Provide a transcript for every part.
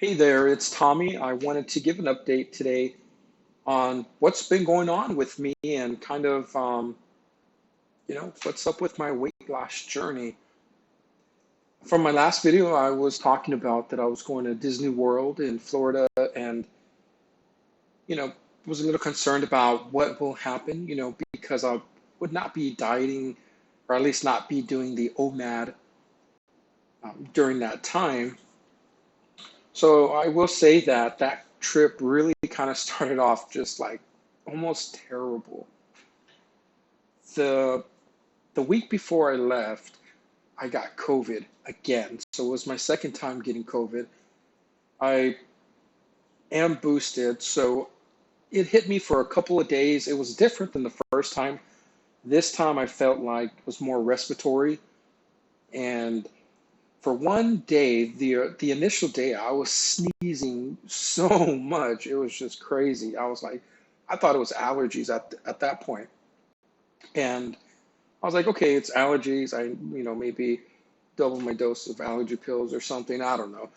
Hey there, it's Tommy. I wanted to give an update today on what's been going on with me and kind of, what's up with my weight loss journey. From my last video, I was talking about that I was going to Disney World in Florida and, was a little concerned about what will happen, because I would not be dieting or at least not be doing the OMAD during that time. So I will say that that trip really kind of started off just like almost terrible. The the week before I left, I got COVID again. So it was my second time getting COVID. I am boosted, so it hit me for a couple of days. It was different than the first time. This time I felt like it was more respiratory, and for one day, the initial day, I was sneezing so much. It was just crazy. I was like, I thought it was allergies at that point. And I was like, okay, it's allergies. Maybe double my dose of allergy pills or something. I don't know.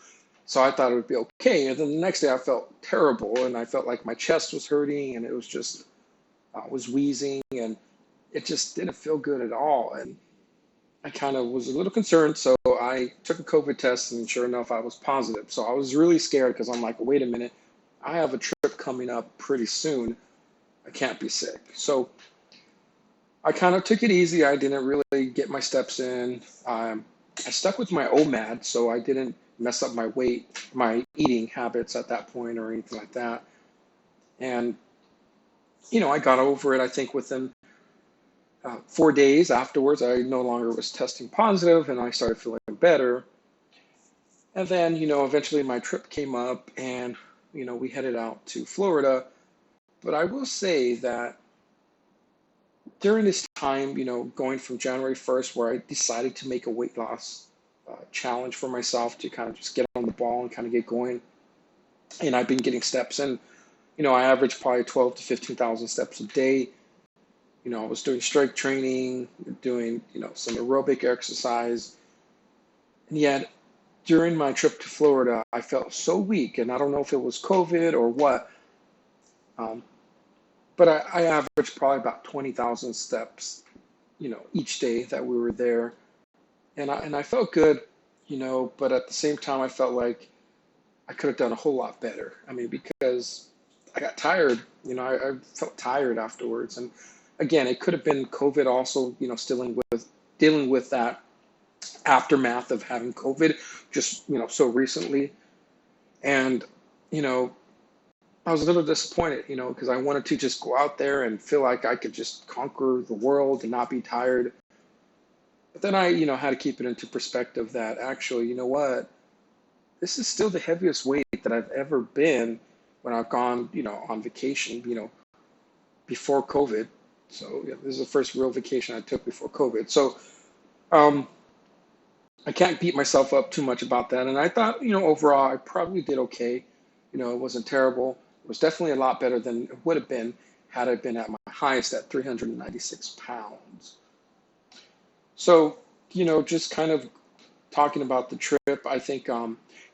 So I thought it would be okay. And then the next day I felt terrible and I felt like my chest was hurting and it was just, I was wheezing and it just didn't feel good at all. And I kind of was a little concerned. So I took a COVID test and sure enough, I was positive. So I was really scared because I'm like, wait a minute, I have a trip coming up pretty soon. I can't be sick. So I kind of took it easy. I didn't really get my steps in. I stuck with my OMAD, so I didn't mess up my weight, my eating habits at that point or anything like that. And, I got over it, I think, within 4 days afterwards. I no longer was testing positive and I started feeling better. And then, eventually my trip came up and, we headed out to Florida. But I will say that during this time, going from January 1st, where I decided to make a weight loss challenge for myself to kind of just get on the ball and kind of get going, and I've been getting steps in. I average probably 12 to 15,000 steps a day. I was doing strength training, doing, some aerobic exercise. And yet, during my trip to Florida, I felt so weak, and I don't know if it was COVID or what. Um, but I averaged probably about 20,000 steps, each day that we were there. And I felt good, but at the same time, I felt like I could have done a whole lot better. I mean, because I got tired, I felt tired afterwards. And again, it could have been COVID also, still dealing with that aftermath of having COVID just, so recently. And, you know, I was a little disappointed, because I wanted to just go out there and feel like I could just conquer the world and not be tired. But then I, had to keep it into perspective that actually, you know what, this is still the heaviest weight that I've ever been when I've gone, on vacation, before COVID. So yeah, this is the first real vacation I took before COVID. So um, I can't beat myself up too much about that. And I thought, overall, I probably did okay. It wasn't terrible. It was definitely a lot better than it would have been had I been at my highest at 396 pounds. So, just kind of talking about the trip, I think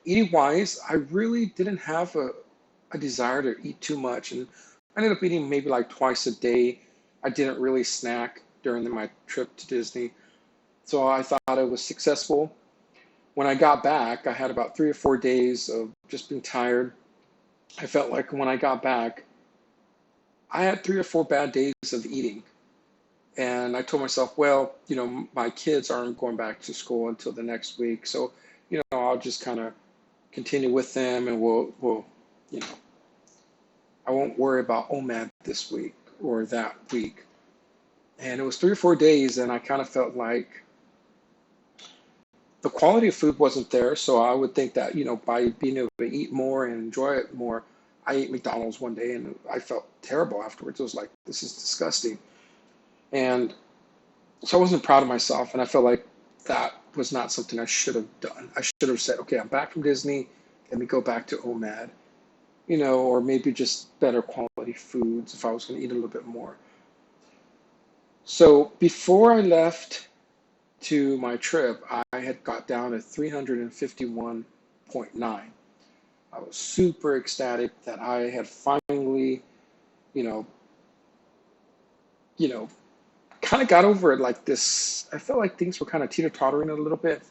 eating wise, I really didn't have a desire to eat too much. And I ended up eating maybe like twice a day. I didn't really snack during my trip to Disney. So I thought it was successful. When I got back, I had about 3 or 4 days of just being tired. I felt like when I got back, I had 3 or 4 bad days of eating. And I told myself, well, my kids aren't going back to school until the next week. So, I'll just kind of continue with them and you know, I won't worry about OMAD this week or that week. And it was 3 or 4 days and I kind of felt like the quality of food wasn't there. So I would think that, by being able to eat more and enjoy it more, I ate McDonald's one day and I felt terrible afterwards. It was like, this is disgusting. And so I wasn't proud of myself. And I felt like that was not something I should have done. I should have said, okay, I'm back from Disney. Let me go back to OMAD, or maybe just better quality foods if I was going to eat a little bit more. So before I left to my trip, I had got down to 351.9. I was super ecstatic that I had finally, you know, you know, kind of got over it like this. I felt like things were kind of teeter-tottering a little bit,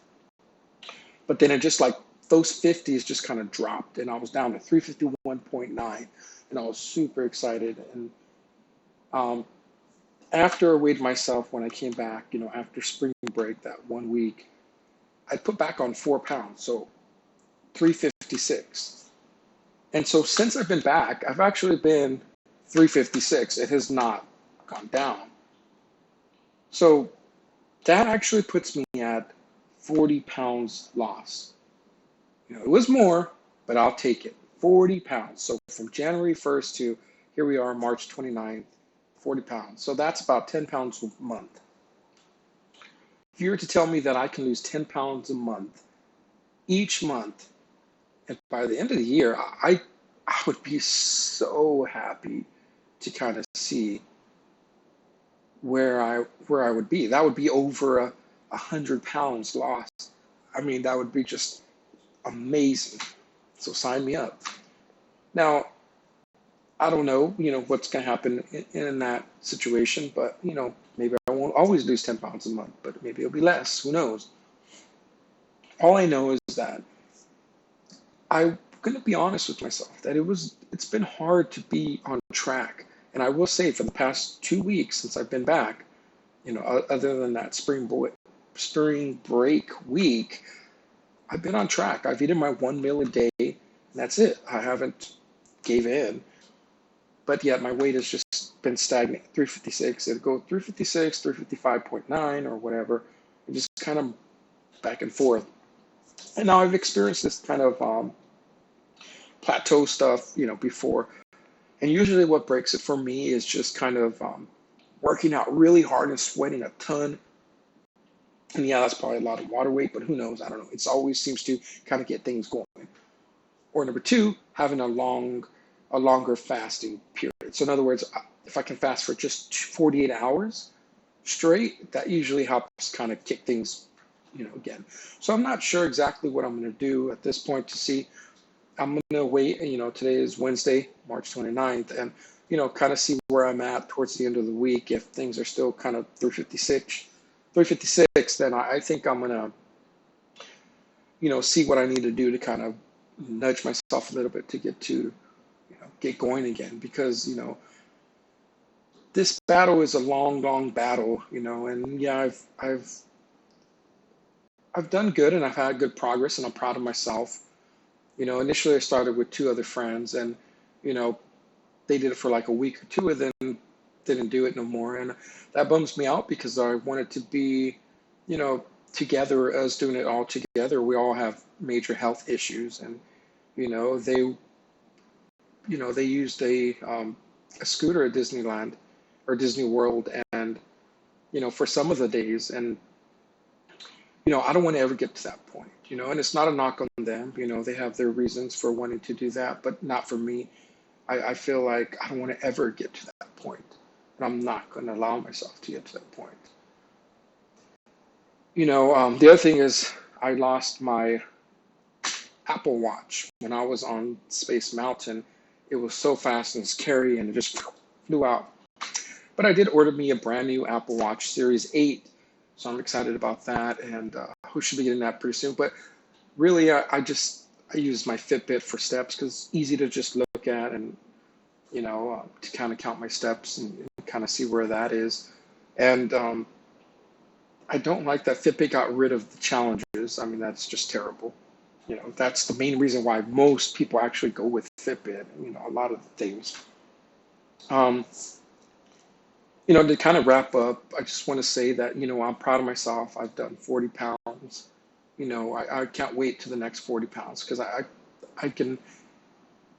but then it just like those 50s just kind of dropped and I was down to 351.9 and I was super excited. And um, after I weighed myself when I came back, after spring break that 1 week, I put back on 4 pounds, so 356. And so since I've been back, I've actually been 356. It has not gone down. So that actually puts me at 40 pounds loss. It was more, but I'll take it. 40 pounds. So from January 1st to here we are, March 29th, 40 pounds. So that's about 10 pounds a month. If you were to tell me that I can lose 10 pounds a month, each month, and by the end of the year, I would be so happy to kind of see where I would be. That would be over 100 pounds lost. I mean, that would be just amazing. So sign me up. Now, I don't know, what's going to happen in that situation, but, maybe I won't always lose 10 pounds a month, but maybe it'll be less. Who knows? All I know is that I'm going to be honest with myself that it's been hard to be on track. And I will say for the past 2 weeks since I've been back, other than that spring break week, I've been on track. I've eaten my 1 meal a day, and that's it. I haven't gave in. But yet my weight has just been stagnant, 356. It'll go 356, 355.9 or whatever, and just kind of back and forth. And now I've experienced this kind of plateau stuff, before. And usually what breaks it for me is just kind of working out really hard and sweating a ton. And yeah, that's probably a lot of water weight, but who knows? I don't know. It always seems to kind of get things going. Or number two, having a longer fasting period. So in other words, if I can fast for just 48 hours straight, that usually helps kind of kick things, again. So I'm not sure exactly what I'm going to do at this point to see. I'm going to wait, today is Wednesday, March 29th, and, kind of see where I'm at towards the end of the week. If things are still kind of 356, then I think I'm going to, see what I need to do to kind of nudge myself a little bit to get going again. Because, this battle is a long, long battle, and yeah, I've done good and I've had good progress and I'm proud of myself. Initially I started with two other friends and, they did it for like a week or two and then didn't do it no more. And that bums me out because I wanted to be, together, us doing it all together. We all have major health issues and, they used a scooter at Disneyland or Disney World and, for some of the days. And, I don't want to ever get to that point, and it's not a knock on them. They have their reasons for wanting to do that, but not for me. I feel like I don't want to ever get to that point, and I'm not going to allow myself to get to that point. The other thing is I lost my Apple Watch when I was on Space Mountain. It was so fast and scary, and it just flew out. But I did order me a brand new Apple Watch Series 8, so I'm excited about that, and we should be getting that pretty soon. But really, I use my Fitbit for steps because it's easy to just look at and, to kind of count my steps and kind of see where that is. And I don't like that Fitbit got rid of the challenges. I mean, that's just terrible. That's the main reason why most people actually go with Fitbit, a lot of the things. Um, to kind of wrap up, I just want to say that, I'm proud of myself. I've done 40 pounds. I can't wait to the next 40 pounds because I can,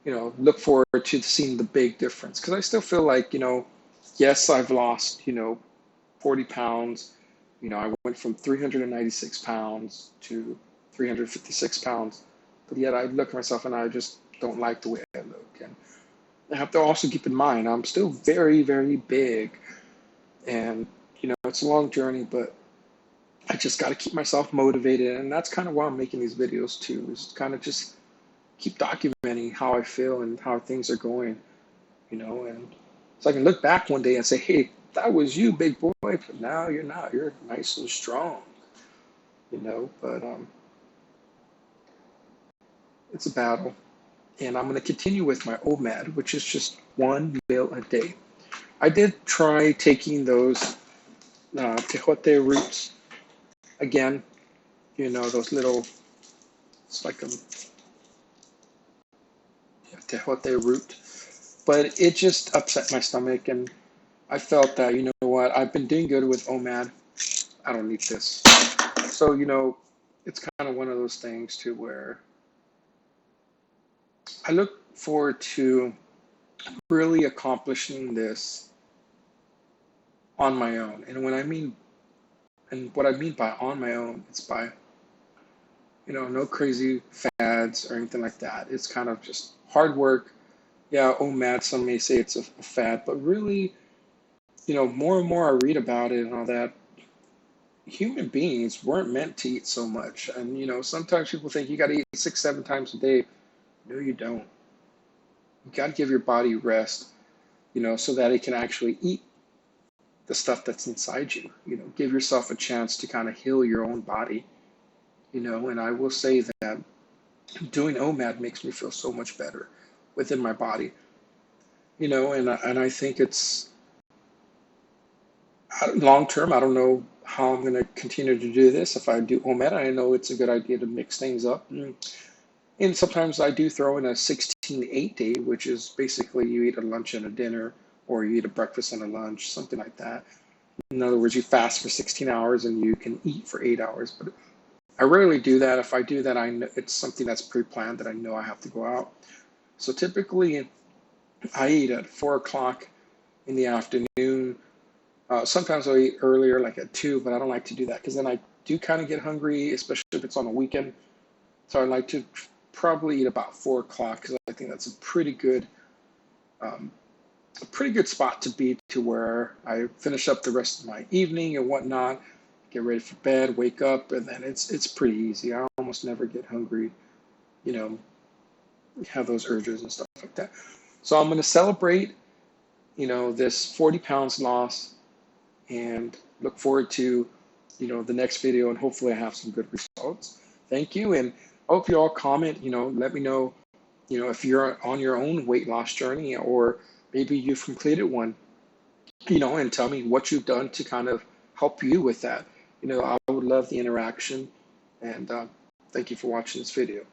look forward to seeing the big difference. Because I still feel like, yes, I've lost, 40 pounds. I went from 396 pounds to 356 pounds. But yet I look at myself and I just don't like the way I look. And I have to also keep in mind, I'm still very, very big. And, it's a long journey, but I just got to keep myself motivated. And that's kind of why I'm making these videos too, is kind of just keep documenting how I feel and how things are going, and so I can look back one day and say, hey, that was you, big boy, but now you're not. You're nice and strong, but it's a battle. And I'm going to continue with my OMAD, which is just 1 meal a day. I did try taking those tejote roots again, those little, it's like a tejote root, but it just upset my stomach. And I felt that, you know what, I've been doing good with OMAD. I don't need this. So, it's kind of one of those things to where I look forward to really accomplishing this on my own. And what I mean by on my own, it's by, no crazy fads or anything like that. It's kind of just hard work. Yeah, OMAD, some may say it's a fad, but really, more and more I read about it and all that, human beings weren't meant to eat so much. And, sometimes people think you got to eat 6, 7 times a day. No, you don't. You got to give your body rest, so that it can actually eat the stuff that's inside you. Give yourself a chance to kind of heal your own body, and I will say that doing OMAD makes me feel so much better within my body, and I think it's long term. I don't know how I'm going to continue to do this. If I do OMAD, I know it's a good idea to mix things up. And sometimes I do throw in a 16-8 day, which is basically you eat a lunch and a dinner, or you eat a breakfast and a lunch, something like that. In other words, you fast for 16 hours and you can eat for 8 hours. But I rarely do that. If I do that, I know it's something that's pre-planned that I know I have to go out. So typically, I eat at 4 o'clock in the afternoon. Sometimes I'll eat earlier, like at 2, but I don't like to do that because then I do kind of get hungry, especially if it's on a weekend. So I like to probably eat about 4 o'clock because I think that's um, a pretty good spot to be to where I finish up the rest of my evening and whatnot, get ready for bed, wake up, and then it's pretty easy. I almost never get hungry, you know, have those urges and stuff like that. So I'm going to celebrate, this 40 pounds loss and look forward to, the next video, and hopefully I have some good results. Thank you. And I hope you all comment, let me know, if you're on your own weight loss journey or maybe you've completed one, and tell me what you've done to kind of help you with that. I would love the interaction, and thank you for watching this video.